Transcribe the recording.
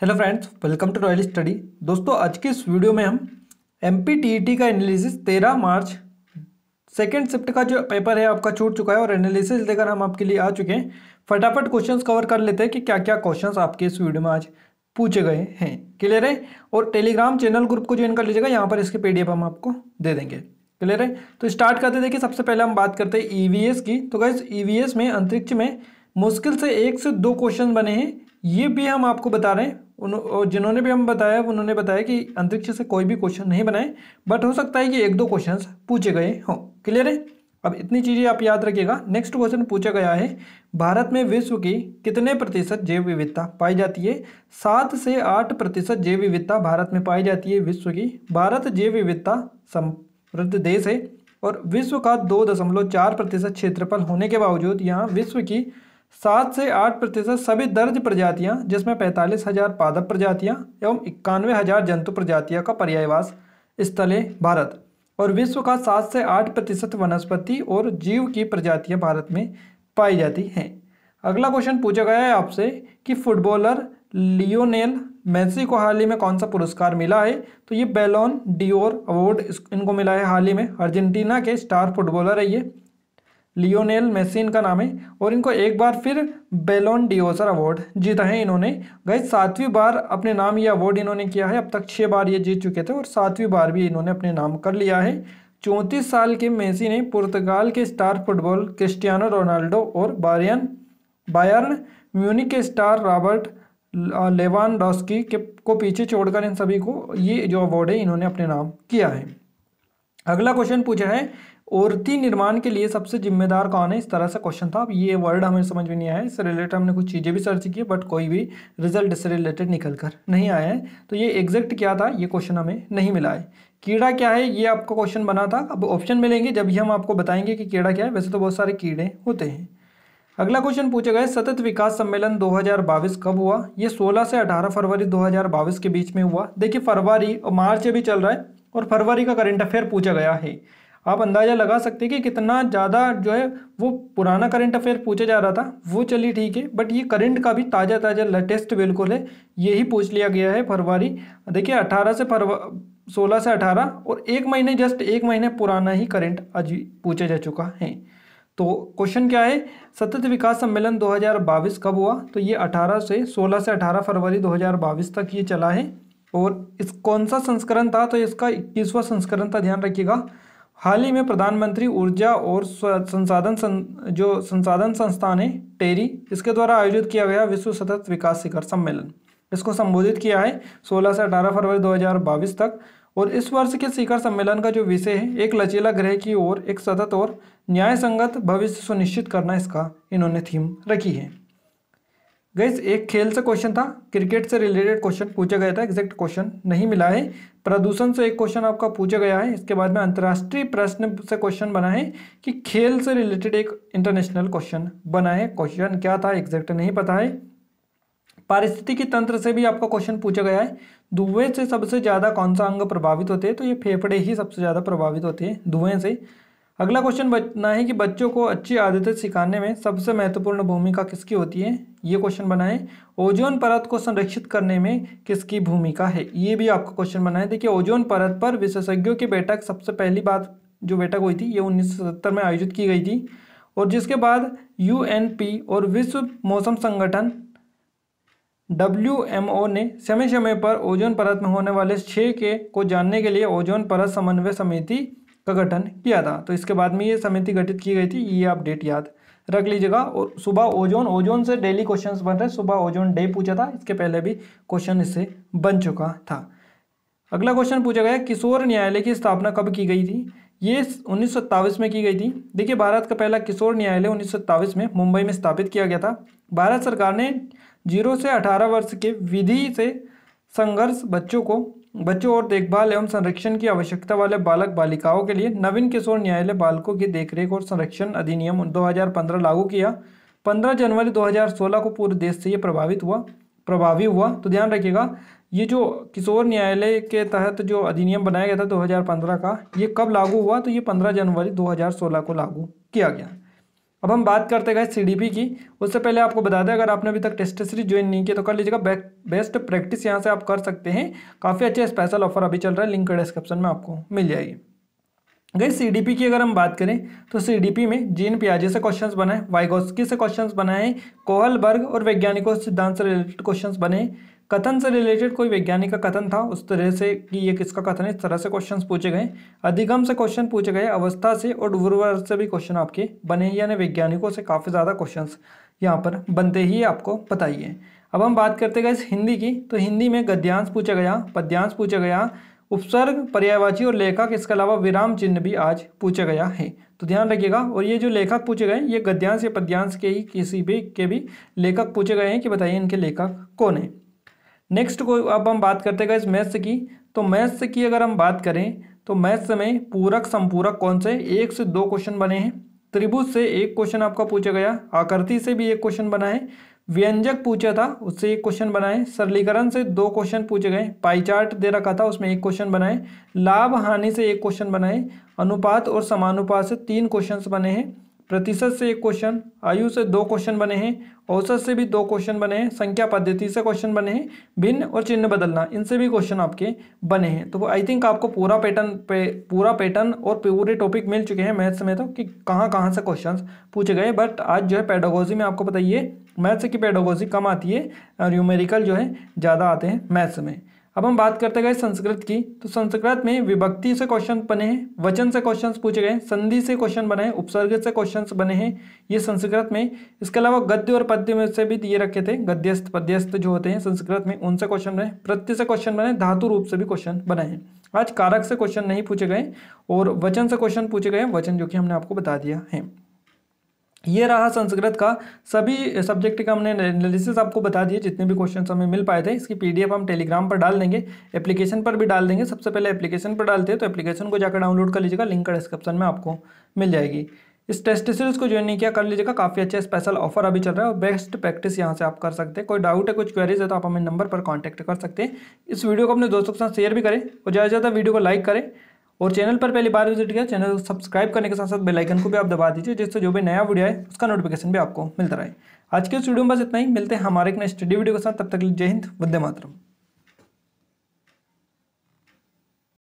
Hello friends, welcome to Royal Study. दोस्तों, आज के इस वीडियो में हम MPTET का एनालिसिस 13 मार्च सेकेंड शिफ्ट का जो पेपर है आपका छूट चुका है और एनालिसिस लेकर हम आपके लिए आ चुके हैं। फटाफट क्वेश्चंस कवर कर लेते हैं कि क्या क्या क्वेश्चंस आपके इस वीडियो में आज पूछे गए हैं। क्लियर है? और टेलीग्राम चैनल ग्रुप को ज्वाइन कर लीजिएगा, यहाँ पर इसके PDF हम आपको दे देंगे। क्लियर है? तो स्टार्ट करते देखिए, सबसे पहले हम बात करते हैं EVS की। तो गाइस, EVS में अंतरिक्ष में मुश्किल से 1 से 2 क्वेश्चन बने हैं, ये भी हम आपको बता रहे हैं। और जिन्होंने भी हम बताया उन्होंने बताया कि अंतरिक्ष से कोई भी क्वेश्चन नहीं बनाए, बट हो सकता है कि 1-2 क्वेश्चन पूछे गए हों। क्लियर है? अब इतनी चीज़ें आप याद रखिएगा। नेक्स्ट क्वेश्चन पूछा गया है, भारत में विश्व की कितने प्रतिशत जैव विविधता पाई जाती है? 7 से 8% जैव विविधता भारत में पाई जाती है विश्व की। भारत जैव विविधता समृद्ध देश है और विश्व का 2.4% क्षेत्रफल होने के बावजूद यहाँ विश्व की 7 से 8% सभी दर्ज प्रजातियां, जिसमें 45,000 पादप प्रजातियां एवं 91,000 जंतु प्रजातियों का पर्यायवास स्थल है भारत। और विश्व का 7 से 8% वनस्पति और जीव की प्रजातियां भारत में पाई जाती हैं। अगला क्वेश्चन पूछा गया है आपसे कि फुटबॉलर लियोनेल मेसी को हाल ही में कौन सा पुरस्कार मिला है? तो ये बैलोन डियोर अवार्ड इनको मिला है हाल ही में। अर्जेंटीना के स्टार फुटबॉलर है ये, लियोनेल मेसी इनका नाम है, और इनको एक बार फिर बैलोन डियोर अवार्ड जीता है इन्होंने। गाइस, 7वीं बार अपने नाम ये अवार्ड इन्होंने किया है। अब तक 6 बार ये जीत चुके थे और 7वीं बार भी इन्होंने अपने नाम कर लिया है। 34 साल के मेसी ने पुर्तगाल के स्टार फुटबॉल क्रिस्टियानो रोनाल्डो और बायर्न म्यूनिख के स्टार रॉबर्ट लेवानडोस्की को पीछे छोड़कर इन सभी को ये जो अवार्ड है इन्होंने अपने नाम किया है। अगला क्वेश्चन पूछा है, औरती निर्माण के लिए सबसे जिम्मेदार कौन है? इस तरह से क्वेश्चन था। अब ये वर्ड हमें समझ में नहीं आया, इससे रिलेटेड हमने कुछ चीज़ें भी सर्च की, बट कोई भी रिजल्ट इससे रिलेटेड निकल कर नहीं आया है। तो ये एग्जैक्ट क्या था, ये क्वेश्चन हमें नहीं मिला है। कीड़ा क्या है, ये आपका क्वेश्चन बना था। अब ऑप्शन मिलेंगे जब भी हम आपको बताएंगे कि कीड़ा क्या है। वैसे तो बहुत सारे कीड़े होते हैं। अगला क्वेश्चन पूछा गया, सतत विकास सम्मेलन 2022 कब हुआ? ये 16 से 18 फरवरी 2022 के बीच में हुआ। देखिए, फरवरी और मार्च अभी चल रहा है और फरवरी का करंट अफेयर पूछा गया है। आप अंदाज़ा लगा सकते हैं कि कितना ज़्यादा जो है वो पुराना करंट अफेयर पूछा जा रहा था, वो चलिए ठीक है, बट ये करंट का भी ताज़ा लेटेस्ट बिल्कुल है, यही पूछ लिया गया है फरवरी। देखिए, 16 से 18 और 1 महीने, जस्ट 1 महीने पुराना ही करंट आज पूछा जा चुका है। तो क्वेश्चन क्या है, सतत विकास सम्मेलन 2022 कब हुआ? तो ये 16 से 18 फरवरी 2022 तक ये चला है। और इस कौन सा संस्करण था? तो इसका 21वां संस्करण था, ध्यान रखिएगा। हाल ही में प्रधानमंत्री ऊर्जा और संसाधन संस्थान है टेरी, इसके द्वारा आयोजित किया गया विश्व सतत विकास शिखर सम्मेलन, इसको संबोधित किया है 16 से 18 फरवरी 2022 तक। और इस वर्ष के शिखर सम्मेलन का जो विषय है, एक लचीला ग्रह की ओर एक सतत और न्याय संगत भविष्य सुनिश्चित करना, इसका इन्होंने थीम रखी है। गाइस, एक खेल से क्वेश्चन था, क्रिकेट से रिलेटेड क्वेश्चन पूछा गया था, एग्जैक्ट क्वेश्चन नहीं मिला है। प्रदूषण से एक क्वेश्चन आपका पूछा गया है। इसके बाद में अंतर्राष्ट्रीय प्रश्न से क्वेश्चन बना है कि खेल से रिलेटेड एक इंटरनेशनल क्वेश्चन बना है। क्वेश्चन क्या था एग्जैक्ट नहीं पता है। पारिस्थितिकी तंत्र से भी आपका क्वेश्चन पूछा गया है, धुएं से सबसे ज़्यादा कौन सा अंग प्रभावित होते हैं? तो ये फेफड़े ही सबसे ज़्यादा प्रभावित होते हैं धुएं से। अगला क्वेश्चन बना है कि बच्चों को अच्छी आदतें सिखाने में सबसे महत्वपूर्ण भूमिका किसकी होती है? ये क्वेश्चन बना है। ओजोन परत को संरक्षित करने में किसकी भूमिका है? ये भी आपका क्वेश्चन बना है। देखिए, ओजोन परत पर विशेषज्ञों की बैठक, सबसे पहली बात जो बैठक हुई थी ये 1970 में आयोजित की गई थी, और जिसके बाद UNP और विश्व मौसम संगठन WMO ने समय समय पर ओजोन परत में होने वाले क्षय को जानने के लिए ओजोन परत समन्वय समिति का गठन किया था। तो इसके बाद में ये समिति गठित की गई थी, ये आप डेट याद रख लीजिएगा। और सुबह ओजोन से डेली क्वेश्चंस बन रहे, सुबह ओजोन डे पूछा था, इसके पहले भी क्वेश्चन इससे बन चुका था। अगला क्वेश्चन पूछा गया, किशोर न्यायालय की स्थापना कब की गई थी? ये 1927 में की गई थी। देखिए, भारत का पहला किशोर न्यायालय 1927 में मुंबई में स्थापित किया गया था। भारत सरकार ने 0 से 18 वर्ष के विधि से संघर्ष बच्चों और देखभाल एवं संरक्षण की आवश्यकता वाले बालक बालिकाओं के लिए नवीन किशोर न्यायालय बालकों की देखरेख और संरक्षण अधिनियम 2015 लागू किया। 15 जनवरी 2016 को पूरे देश से ये प्रभावी हुआ। तो ध्यान रखिएगा, ये जो किशोर न्यायालय के तहत जो अधिनियम बनाया गया था 2015 का, ये कब लागू हुआ? तो ये 15 जनवरी 2016 को लागू किया गया। अब हम बात करते गए CDP की। उससे पहले आपको बता दें, अगर आपने अभी तक टेस्ट सीरीज ज्वाइन नहीं किया तो कर लीजिएगा। बेस्ट प्रैक्टिस यहाँ से आप कर सकते हैं। काफ़ी अच्छे स्पेशल ऑफर अभी चल रहा है, लिंक डिस्क्रिप्शन में आपको मिल जाएगी। गाइस CDP की अगर हम बात करें तो CDP में जीन पियाजे से क्वेश्चंस बनाए, वाइगोस्की से क्वेश्चंस बनाए, कोहलबर्ग और वैज्ञानिकों सिद्धांत से रिलेटेड क्वेश्चंस बने, कथन से रिलेटेड कोई वैज्ञानिक का कथन था उस तरह से कि ये किसका कथन है, इस तरह से क्वेश्चंस पूछे गए, अधिगम से क्वेश्चन पूछे गए, अवस्था से और उर्वर से भी क्वेश्चन आपके बने, यानी वैज्ञानिकों से काफ़ी ज़्यादा क्वेश्चन यहाँ पर बनते ही आपको बताइए। अब हम बात करते गए हिंदी की, तो हिंदी में गद्यांश पूछा गया, पद्यांश पूछा गया, उपसर्ग, पर्यायवाची और लेखक, इसके अलावा विराम चिन्ह भी आज पूछा गया है, तो ध्यान रखिएगा। और ये जो लेखक पूछे गए ये गद्यांश या पद्यांश के ही किसी भी के भी लेखक पूछे गए हैं कि बताइए इनके लेखक कौन है। नेक्स्ट को अब हम बात करते गए मैथ्स की, तो मैथ्स की अगर हम बात करें तो मैथ्स में पूरक संपूरक कौन से, 1 से 2 क्वेश्चन बने हैं, त्रिभुज से 1 क्वेश्चन आपका पूछा गया, आकृति से भी 1 क्वेश्चन बना है, व्यंजक पूछा था उससे 1 क्वेश्चन बनाए, सरलीकरण से 2 क्वेश्चन पूछे गए, पाई चार्ट दे रखा था उसमें 1 क्वेश्चन बनाए, लाभ हानि से 1 क्वेश्चन बनाए, अनुपात और समानुपात से 3 क्वेश्चन बने हैं, प्रतिशत से 1 क्वेश्चन, आयु से 2 क्वेश्चन बने हैं, औसत से भी 2 क्वेश्चन बने हैं, संख्या पद्धति से क्वेश्चन बने हैं, भिन्न और चिन्ह बदलना, इनसे भी क्वेश्चन आपके बने हैं। तो आई थिंक आपको पूरा पैटर्न और पूरे टॉपिक मिल चुके हैं मैथ्स में, तो कि कहाँ कहाँ से क्वेश्चन पूछे गए। बट आज जो है पेडागोजी में आपको बताइए मैथ्स की पेडागोजी कम आती है और न्यूमेरिकल जो है ज़्यादा आते हैं मैथ्स में। अब हम बात करते गए संस्कृत की, तो संस्कृत में विभक्ति से क्वेश्चन बने हैं, वचन से क्वेश्चंस पूछे गए, संधि से क्वेश्चन बने हैं, उपसर्ग से क्वेश्चंस बने हैं, ये संस्कृत में। इसके अलावा गद्य और पद्य में से भी दिए रखे थे, गद्यस्थ पद्यस्थ जो होते हैं संस्कृत में उनसे क्वेश्चन बने, प्रत्यय से क्वेश्चन बने, धातु रूप से भी क्वेश्चन बनाए हैं। आज कारक से क्वेश्चन नहीं पूछे गए और वचन से क्वेश्चन पूछे गए, वचन जो कि हमने आपको बता दिया है। ये रहा संस्कृत का, सभी सब्जेक्ट का हमने एनालिसिस आपको बता दिए, जितने भी क्वेश्चन हमें मिल पाए थे। इसकी PDF हम टेलीग्राम पर डाल देंगे, एप्लीकेशन पर भी डाल देंगे। सबसे पहले एप्लीकेशन पर डालते हैं तो एप्लीकेशन को जाकर डाउनलोड कर लीजिएगा, लिंक डिस्क्रिप्शन में आपको मिल जाएगी। इस टेस्ट सीरीज को ज्वाइन नहीं किया कर लीजिएगा, काफ़ी अच्छा स्पेशल ऑफर अभी चल रहा है और बेस्ट प्रैक्टिस यहाँ से आप कर सकते हैं। कोई डाउट है, कुछ क्वेरीज है तो आप हमें नंबर पर कॉन्टैक्ट कर सकते हैं। इस वीडियो को अपने दोस्तों के साथ शेयर भी करें और ज़्यादा से ज़्यादा वीडियो को लाइक करें, और चैनल पर पहली बार विजिट किया चैनल को सब्सक्राइब करने के साथ साथ बेल आइकन को भी आप दबा दीजिए, जिससे जो भी नया वीडियो है उसका नोटिफिकेशन भी आपको मिलता रहे। आज के इस वीडियो में बस इतना ही, मिलते हैं हमारे एक नए स्टडी वीडियो के साथ, तब तक जय हिंद, वंदे मातरम।